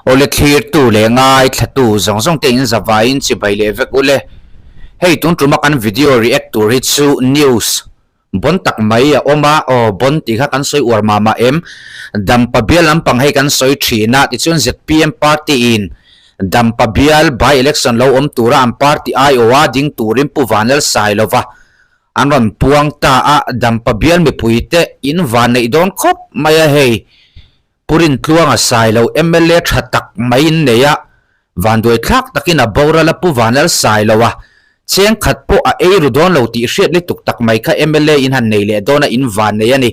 ole thlir tu le ngai thatu zong zong te in zawain chi bai le vek ule hei tun tuma kan video react to ri chu news bon tak mai a oma o bon ti kha kan soi war mama em Dampa bial lampang hei kan soi thina ti chun ZPM party in Dampa bial by election lo tura am party ai owa ding turin puvanel Sailova anron puang ta a Dampa bial mipui te in vanneih don khop maya hei purin tluanga Sailo MLA thatak mai neya vandoi thak takin a bora la puvanel Sailova cheng khat po a eiru don lo ti hriat le tuk tak mai kha MLA in han nei le dona in vanneih ani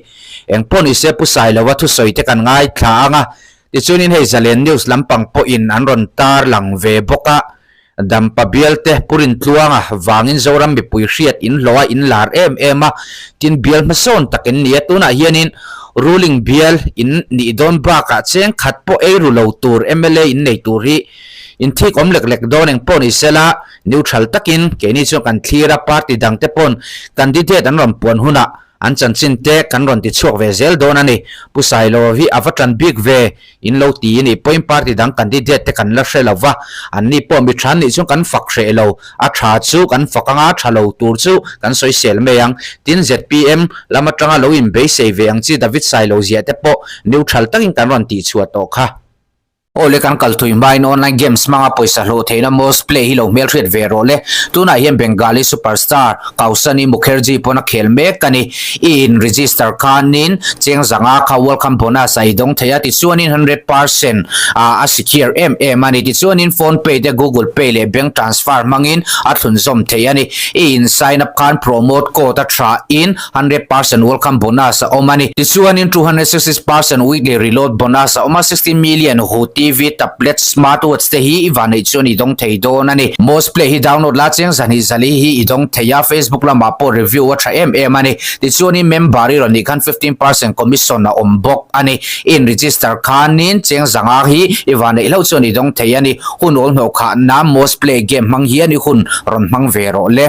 engpon ise pu Sailova thu soite kan ngai thla anga ti chunin hei zalen news lampang po in anron tar lang ve boka Dampa bial te purin tluanga wangin zoram mipui hriat in loa in lar ema tin bial mason takin nia tuna hianin ruling bial in ni don baka cheng khat po eiru lo tur MLA in nei tur hi in thik om lek lek don eng pon isela neutral takin keni chu kan thira party dang te pon candidate an rom pon huna an chan chin te kan ron ti chuak ve zel don ani pu Sailova hi avatran big ve in lo ti ni point party dang candidate te kan la hrelawa an ni po mi than ni chu kan fak hrelo a tha chu kan fakanga thalo tur chu kan soi sel meyang tin ZPM lamatanga lo in be sei ve ang chi David Sailova zia te po neutral takin kan ron ti chuat to kha ole kan kal thui mai online games manga poisa hlo theina most play hi lo mel thret ve role tuna hian Bengali superstar Kausani Mukherjee pona khel mek kani in register kanin cheng zanga kha welcome bonus ai dong theya ti chuanin 100% a secure money ti chuanin phone pay de Google pay le bank transfer mangin a thun zom theyani in sign up kan promote ko ta tra in 100% welcome bonus o money ti chuanin 260% weekly reload bonus o 60 million TV tablet smartwatch te hi vanneih chuni dong thei don ani most play hi download la cheng zani zali hi idong theya Facebook la ma po review wa tha ani ti chuni member ri ron ni kan 15% commission na ombok ani in register khanin cheng zanga hi vanneih lo chuni dong thei ani hun ol no kha na most play game mang hi ani hun ron mang ve ro le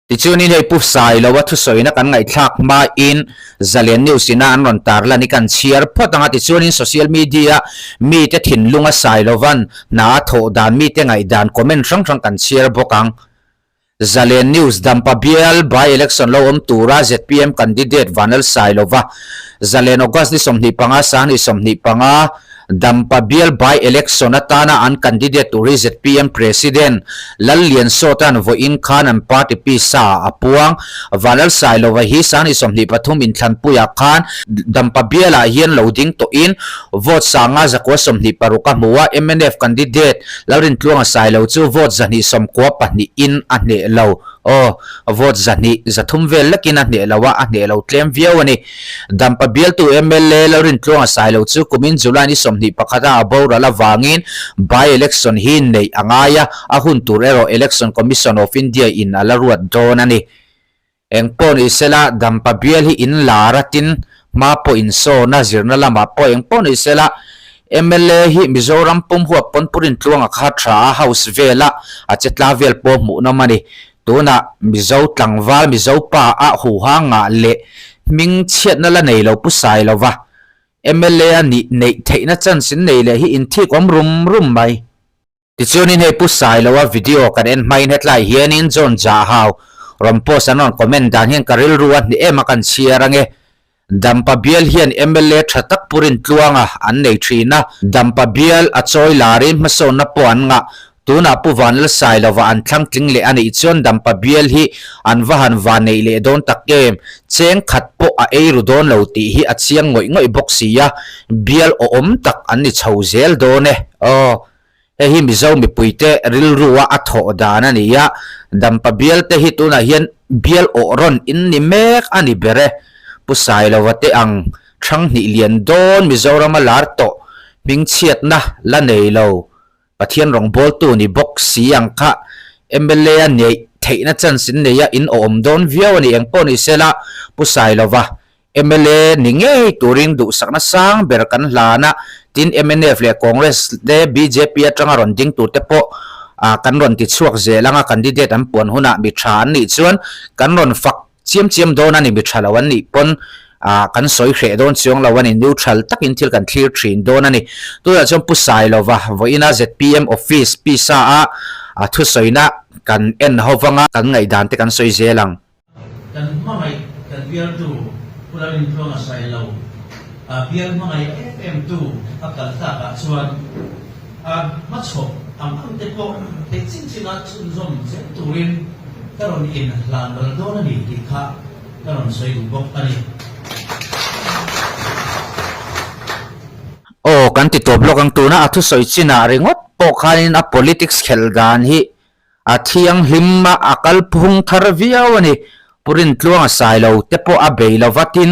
ti chunin hei pu Sailova thu soina kan ngai thlak ma in zalen news ina an ron tar la ni kan share photanga ti chunin social media mi te thin lunga Sailovan na tho dan mi te ngai dan comment rang rang kan share bokang zalen news Dampa bial by election lo tura ZPM candidate vanel Sailova zalen August ni somni panga san ni somni panga Dampa bial by election atana an candidate to ZPM president lallian sotan vo in khan an party pisa apuang vanel Sailova hi san isomni pathum in thlan puya khan Dampa bial a hian loading to in vote sanga zakwa somni paruka muwa MNF candidate laurin tluanga Sailova chu vote zani somkwa pani in ane lo vote zani zathum vel lakin ane lawa ane lo tlem viawani Dampa bial tu MLA laurin tluanga Sailova chu kumin July ni ni pakhata abora la wangin by election hin nei angaya ahun turero election commission of India in alaruat donani engpon isela Dampa bial hi in laratin mapo in so na zirna lama po engpon isela MLA hi Mizoram pum huwa ponpurin tluanga kha tha house vela achetla vel po mu na mani tuna mizo tlangwal mizo pa a hu hanga le ming chiat na la nei lo pu Sailova MLA ni nei theih na chan sin nei le hi in thik om rum mai ti chunin hei pu Sailova video kan en mai hetlai hianin John Jahau rompo sanon comment dan hian karil ruat ni ema kan chiarange Dampa bial hian MLA thatak purin tluanga an nei thina Dampa bial a choi larin mason na puan nga tuna pu vanel Sailova an thlang tling le ani chon Dampa bial hi an vahan vanneih le don takem cheng khat po a eiru don lo ti hi a chiang ngoi boxia bial o om tak an ni chhozel done hi mizo mipui te ril ruwa a tho dan ani ya Dampa bial te hi tuna hian bial o ron in ni mek ani bere pu Sailova te ang thang ni lian don Mizoram lar to ming chiat na la nei lo pathian rong bol tu ni box siang kha MLA nei theih na chan sin neya in om don viaw ni engpon isela pu Sailova MLA ni ngei turing du sakna sang berkan hlana tin MNF le Congress le BJP atanga ron ding tu te po kan ron ti chuak zelanga candidate an pon huna mi than ni chuan kan ron fak chiam don ani mi thalawan ni pon kan soi khre don chiang lo ani neutral takin thil kan thlir thin don ani tura chom pu Sailova voina ZPM office pisa a thu soina kan en howanga kan ngaihdan te kan soi zelang kan mamai kan bial tu pularin plong Sailo bial mamai FM2 akal taka chuan machok am te ko te chin chun zom se turin karon in lan dal don ani dikha karon soi bok ani kan ti top lokang tuna athu soi china ringot pokhanin a politics khel gan hi athiang hlimma akal phung thar viawani purin tluang Sailo tepo a beilowatin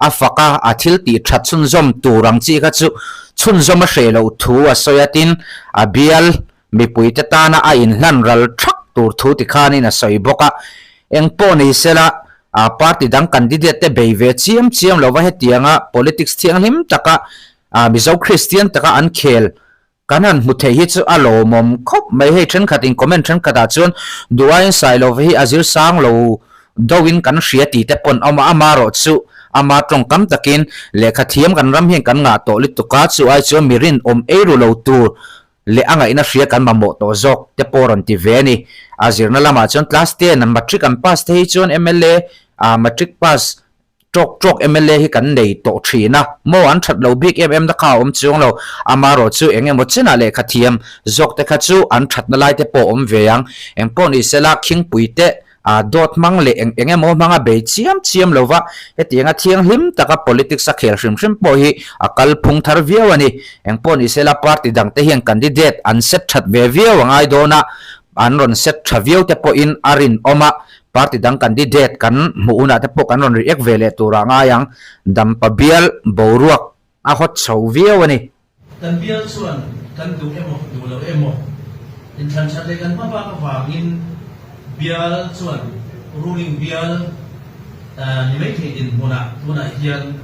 afaka athil ti that chun zom turang chi kha chu chun zom a hrelo thu a soyatin a bial mipui te tana a in hlan ral thak tur thu ti khanin a soi boka engpo nei sela a party dang candidate te beive chiam lova hetianga politics thiang hlim taka mizo Christian taka an khel kanan muthei hi chu alo mom khop mai he then khatin comment then khata chun duain Sailova hi azir sang lo dowin kan hria ti te pon ama ro chu ama tong kam takin lekha thiam kan ram hian kan nga to li tuka chu ai chu mirin eru lo tur le anga ina hria kan mamo to zok te poron ti ve ni azirna lama chon class 10 matric an pass te hi chon MLA matric pass trok MLA hi kan nei to thina mo an that lo big MM da kha chung lo amaro chu engemaw chena le khathiam zok te kha chu an that na lai te po veyang engpo ni sela khing puite dot mang le engemaw manga be chiam lova hetianga thiang hlim taka politics a khel hrim po hi akal phung thar viawani engpo ni sela party dang te hian candidate an set that ve viawangai dona an ron set thaviau te po in arin oma party dang candidate kan muuna te po kan ron react vele tura nga yang dampa bial boruak a hot chho viawani kan bial chuan kan du lo emaw in than chale kan pa ka wangin bial chuan ruling bial ni mai the in muna hian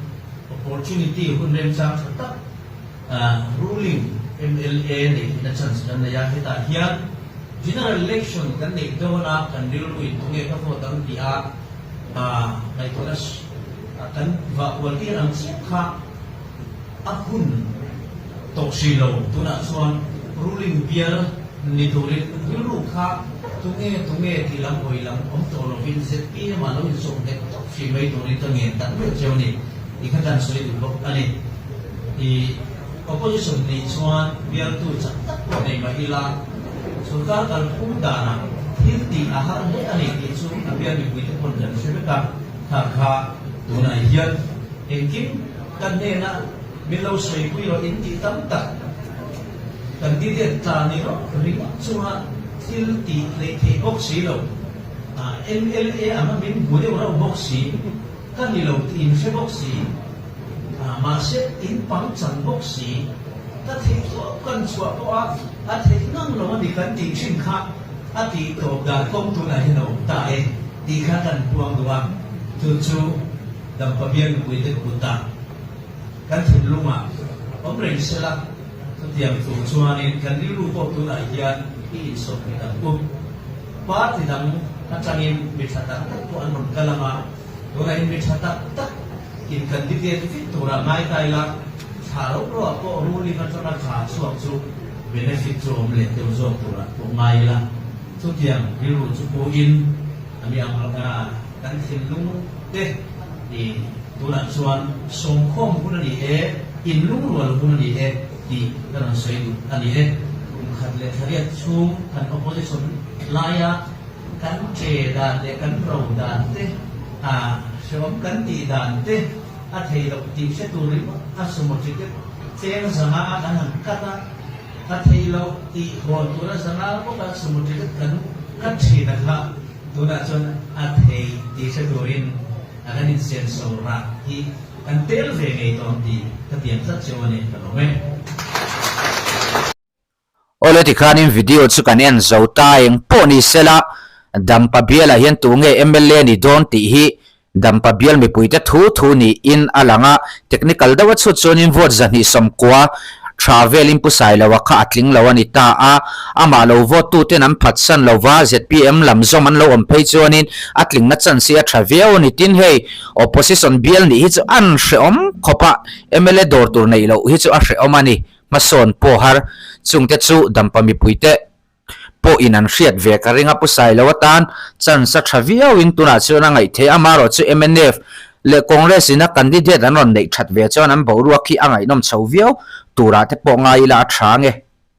opportunity hun rem chang tak ruling MLA ni na chance kan ya heta hian general election kan nei dona kan rilui tunge ka pho tang dia mai tolas kan va walti ang sikha ahun toksilo tuna chuan ruling bial ni dole rilu kha tunge tilang hoilang to lo vin ZPM ma lo so de toksi mai dole tange tan me chewni ikatan soi du bok ani I opposition ni chuan bial tu chak tak ko nei ma ila surkar kal pundana hilti ahar ne ani ki chu abian mi puite pon jan sebeka kha tuna hian engkim kan ne na milo soi pui ro inti tam tak kan di de ta ni ro ri chuha hilti le the bok si lo MLA ama min bude ro bok si kan ni lo tin se bok si ma se in pang chan bok si ta thei to kan chua to a thei nang lo ni kan ti chin kha a ti to da kong tu na hino ta e ti kha kan puang duwa chu dam pa bian pui te ku ta kan thin luma reng sela tu tiam tu chuan in kan ri lu ko tu na hian I so ni ta ku pa ti dang ta changin mi thata ta ko an mon kalama to na in mi thata ta in kan di te fit tu ra mai tai la tharo ro ko ru ni na chona kha chuak chu benefit chu om le te zo tu ra ko mai la tu tiam ri lu chu ko in ami ang kan thin lung te ni tu na chuan song khom ku na ni in lung rual ku na ni di kan soi du ani khat le thariat chung kan opposition laya kan che dan le kan ro dan te shom kan ti dan te a thei lo ti se tu ri a sumo ti te cheng sanga kan han kata a thei lo ti hon tu ra sanga ko ka sumo ti kan thi na kha tu na chon a thei ti se tu rin kan in sen so ra hi kan tel ve ngai ton ti ka tiam sa chone ka lo me ole ti khanin video chu kan en zo ta eng poni sela dampa bial a hian tu nge MLA ni don ti hi dampa bial mi puite thu ni in alanga technical dawa chu chonin vote zani somkwa travel in pu Sailova kha atling lo ani ta a ama lo vote tute nan phatsan lova ZPM lamzom an lo om phei chuanin atling na chan sia travel Nitin hei opposition bial ni hi chu an hreom khopa MLA dor tur nei lo hi chu a hreom ani mason po har chungte chu dampa mipui te po inan hriat ve ka ringa pu Sailova tan chan sa travel in tuna chuan ngai the amaro chu MNF le congress ina candidate an ron nei that ve chuan an boruak hi angai nom chhoviau tura te po ngai la thange